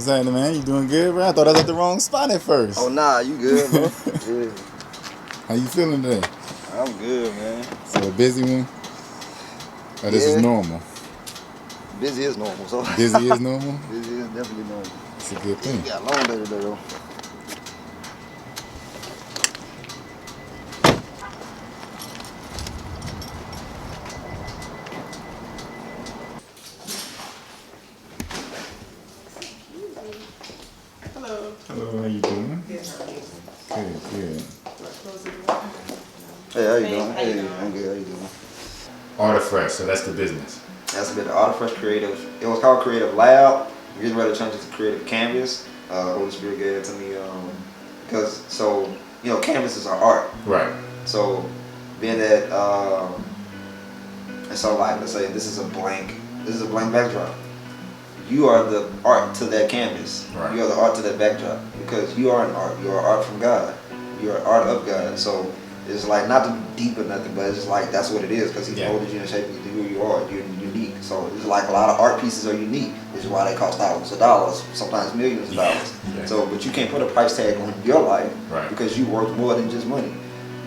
happening, man? You doing good, bro? I thought I was at the wrong spot at first. Oh, nah, you good, bro. Yeah. How you feeling today? I'm good, man. So a busy one? Or this is normal? Busy is normal. So Busy is normal? Busy is definitely normal. It's a good thing. You got a long day today, though. Hello. Hello, how you doing? Good, how are you? Good, good. Close the door. Hey, how you doing? Hey, I'm good. How you doing? Order Fresh, so that's the business. That's been the Art of Fresh Creative. It was called Creative Lab. We're getting ready to change it to Creative Canvas. Holy Spirit gave it to me because canvas is our art. Right. So being that and so like let's say this is a blank backdrop. You are the art to that canvas. Right. You are the art to that backdrop because you are an art. You are art from God. You are art of God. So it's like not to be deep or nothing, but it's just like that's what it is because He molded you and shaped you to who you are. You're unique. So it's like a lot of art pieces are unique, which is why they cost thousands of dollars, sometimes millions of dollars. Yeah. So, but you can't put a price tag on your life because you worth more than just money.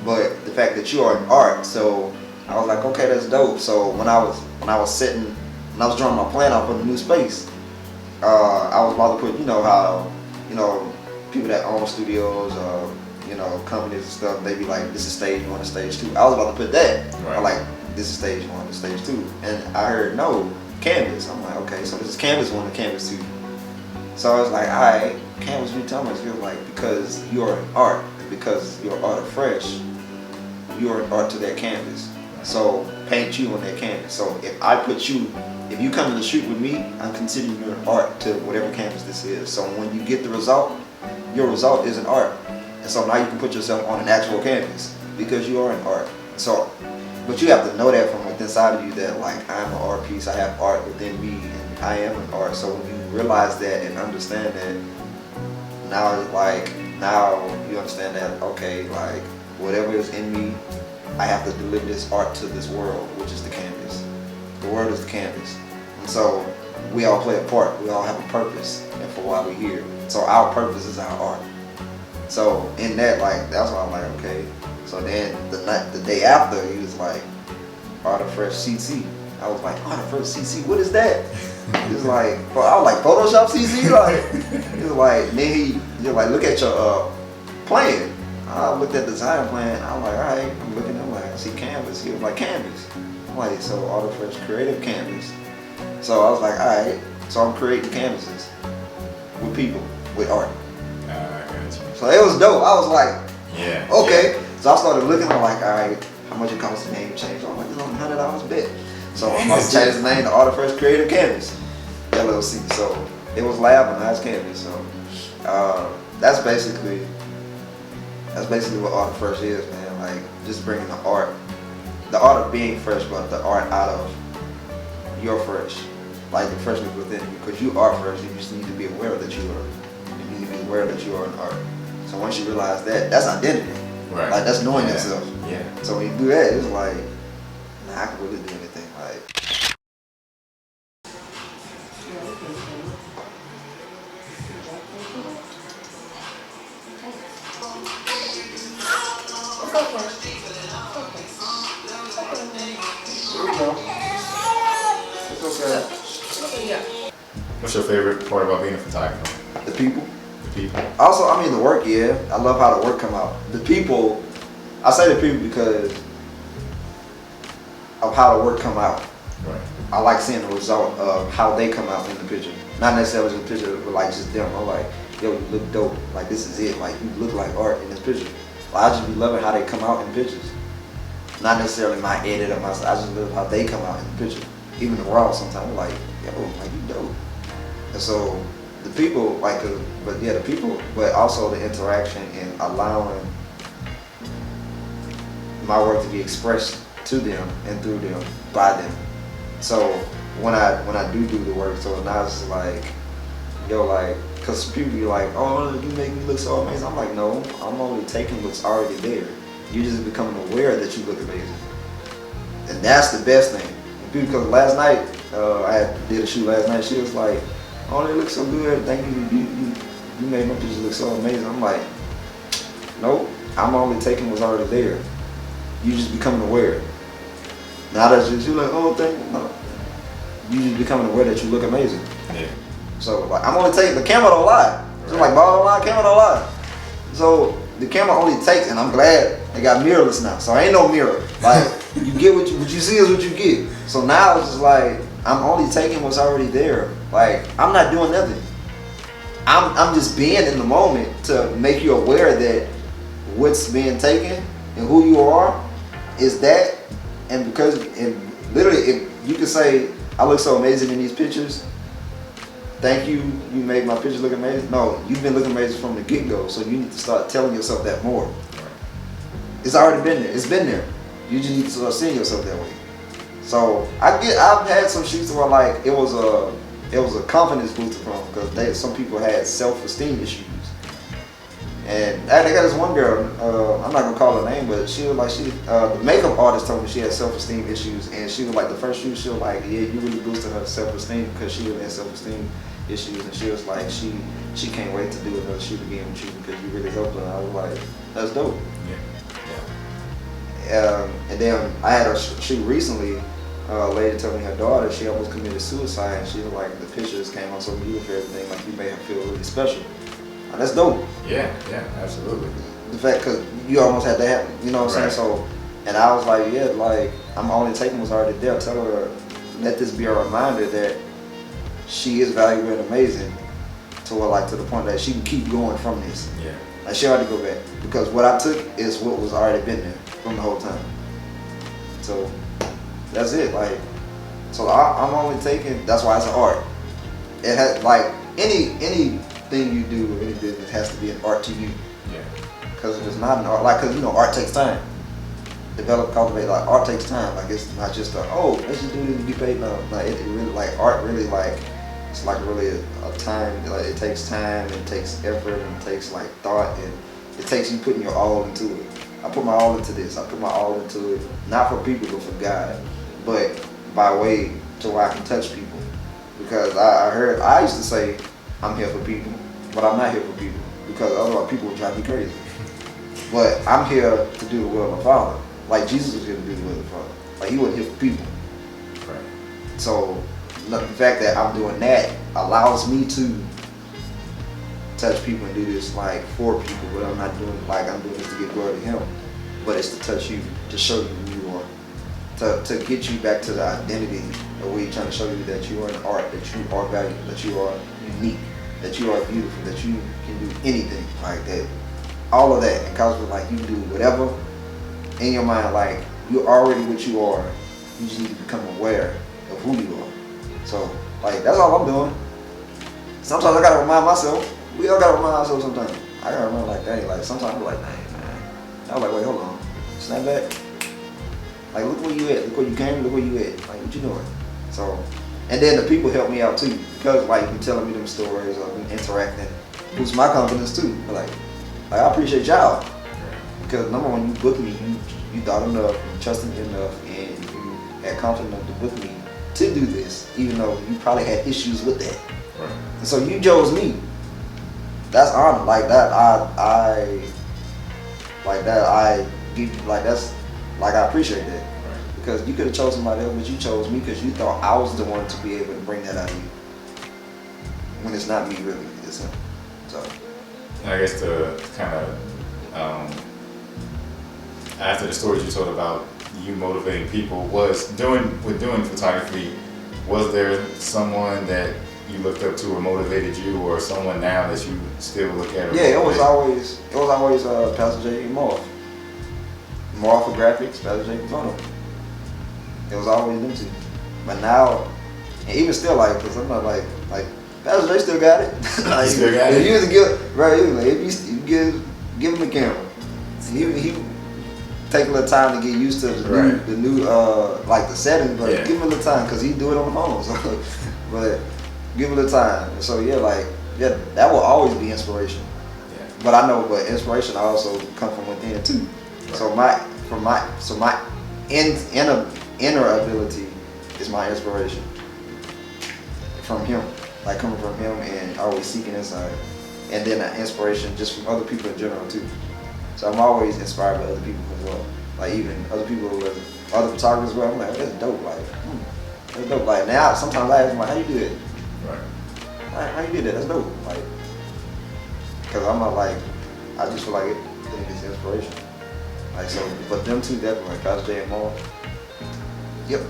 But the fact that you are an art, so I was like, okay, that's dope. So when I was drawing my plan out for the new space, I was about to put, people that own studios, companies and stuff, they be like, this is stage 1 and stage 2. I was about to put that. Right. I'm like, this is stage 1 and stage 2. And I heard, no, canvas. I'm like, okay, so this is canvas 1 and canvas 2. So I was like, alright, canvas, you tell me, feel like, because you are an art, and because you're art of fresh, you are an art to that canvas. So paint you on that canvas. So if you come to the shoot with me, I'm considering you an art to whatever canvas this is. So when you get the result, your result is an art. And so now you can put yourself on an actual canvas because you are an art. So, but you have to know that from within inside of you that like I'm an art piece, I have art within me, and I am an art. So when you realize that and understand that, now you understand that, okay, like whatever is in me, I have to deliver this art to this world, which is the canvas. The world is the canvas. And so we all play a part. We all have a purpose and for why we're here. So our purpose is our art. So in that, like, that's why I'm like, okay. So then the day after, he was like, Art of Fresh CC. I was like, Art of Fresh CC, what is that? He was like, I was like, Photoshop CC? Like, he was like, then he was like, look at your plan. I looked at the design plan. I was like, all right, I'm looking at like, I see canvas. He was like, canvas. I'm like, so Art of Fresh Creative Canvas. So I was like, all right, so I'm creating canvases with people, with art. So it was dope. I was like, yeah, okay. Yeah. So I started looking. I'm like, all right, how much it costs to name change? I'm like, it's only $100 bet. So I'm about to change the name to Art of Fresh Creative Canvas, LLC. So it was lab and now it's canvas. So that's basically what Art of Fresh is, man. Like just bringing the art of being fresh, but the art out of your fresh, like the freshness within you. Because you are fresh, you just need to be aware that you are. You need to be aware that you are an art. So once you realize that, that's identity. Right. Like that's knowing yourself. Yeah. So when you do that, it's like, I can really do anything. Like. It's okay. What's your favorite part about being a photographer? The people. The people. Also, I mean the work, yeah. I love how the work come out. The people, I say the people because of how the work come out. Right. I like seeing the result of how they come out in the picture. Not necessarily just a picture, but like just them. I'm like, yo, you look dope. Like this is it. Like you look like art in this picture. Like, I just be loving how they come out in pictures. Not necessarily my edit or my. I just love how they come out in the picture. Even the raw sometimes, I'm like, yo, like you dope. And so the people, like, the people, but also the interaction and allowing my work to be expressed to them and through them, by them. So when I do the work, so now it's like, yo, like, cause people be like, oh, you make me look so amazing. I'm like, no, I'm only taking what's already there. You just becoming aware that you look amazing. And that's the best thing. Because last night, I did a shoot last night, she was like, oh, they look so good. Thank you made my pictures look so amazing. I'm like, nope. I'm only taking what's already there. You just becoming aware. Now that's just you like, oh, thank you. No. You just becoming aware that you look amazing. Yeah. So like, I'm only taking the camera don't lie. Just like ball don't lie, camera don't lie. So the camera only takes, and I'm glad they got mirrorless now. So ain't no mirror. Like you get what you see is what you get. So now it's just like I'm only taking what's already there. Like I'm not doing nothing. I'm just being in the moment to make you aware that what's being taken and who you are is that. And because literally if you can say I look so amazing in these pictures, thank you, you made my pictures look amazing. No, you've been looking amazing from the get-go, so you need to start telling yourself that more. It's already been there. It's been there. You just need to start seeing yourself that way. So I've had some shoots where like it was a confidence booster from because some people had self-esteem issues. And they got this one girl, I'm not gonna call her name, but she was like, the makeup artist told me she had self-esteem issues, and she was like, the first shoot, she was like, yeah, you really boosted her self-esteem because she was in self-esteem issues, and she was like, she can't wait to do another shoot again with you because you really helped her. And I was like, that's dope. Yeah. And then I had a shoot recently. A lady told me her daughter, she almost committed suicide, and she was like, the pictures came on so beautiful, everything, like you made her feel really special. And that's dope. Yeah, absolutely. The fact, because you almost had to happen, you know what I'm saying? So, and I was like, yeah, like, I'm only taking what's already there. Tell her, let this be a reminder that she is valuable and amazing to her, like, to the point that she can keep going from this. Yeah. Like, she ought to go back. Because what I took is what was already been there from the whole time. So, that's it. Like, so I'm only taking, that's why it's an art. It has, like, anything you do or any business has to be an art to you. Yeah. Because if it's not an art, like, because, you know, art takes time. Develop, cultivate, like, art takes time. Like, it's not just let's just do this to be paid. No, like, it really, like, art really, like, it's like really a time, like, it takes time, it takes effort, and it takes, like, thought, and it takes you putting your all into it. I put my all into this. I put my all into it, not for people, but for God. But by way to where I can touch people. Because I used to say, I'm here for people, but I'm not here for people. Because otherwise people would drive me crazy. But I'm here to do the will of my Father. Like Jesus was here to do the will of the Father. Like he wasn't here for people. Right. So the fact that I'm doing that allows me to touch people and do this like for people, but I'm not doing like I'm doing this to get glory to him. But it's to touch you, to show you who you are. To get you back to the identity of where you're trying to show you that you are an art, that you are valuable, that you are unique, that you are beautiful, that you can do anything like that. All of that, and cause like you can do whatever in your mind, like you're already what you are. You just need to become aware of who you are. So like that's all I'm doing. Sometimes I gotta remind myself. We all gotta remind ourselves sometimes. I gotta remember like dang, like sometimes I'm like, dang man. I was like, wait, hold on. Snap back. Like look where you at, look where you came, look where you at. Like what you doing? So and then the people help me out too. Because like you telling me them stories or interacting boosts my confidence too. Like I appreciate y'all. Because number one, you booked me, you thought enough, you trusted me enough, and you had confidence enough to book me to do this, even though you probably had issues with that. Right. And so you chose me. That's honor. Like that, I give you like that's like I appreciate that. Right. Because you could have chosen somebody else, but you chose me because you thought I was the one to be able to bring that out of you. When it's not me really, it's him. So I guess to kind of after the stories you told about you motivating people, with doing photography, was there someone that you looked up to or motivated you, or someone now that you still look at? Yeah, it was always Pastor J. Moore for graphics, Pastor J. Photo. It was always them two. But now, and even still, like, cause I'm not like Pastor J still got it. Like, still got it. You used to give, right? He was like, if you give him the camera, and he take a little time to get used to the new like the settings, but give him a little time because he do it on the phone. So, but give him a little time. So that will always be inspiration. Yeah. But I know, but inspiration also come from within too. Right. So my inner ability is my inspiration from him. like coming from him and always seeking insight, and then inspiration just from other people in general too. So I'm always inspired by other people as well. Like even other people who are other photographers as well. I'm like, oh, that's dope. Like, that's dope. Like now, sometimes I ask them like, how you do it? Right. How you did that? That's dope. Like, cause I'm not like, I just feel like it is inspiration. Like so, but them two definitely, like Coach J and Mo. Yep.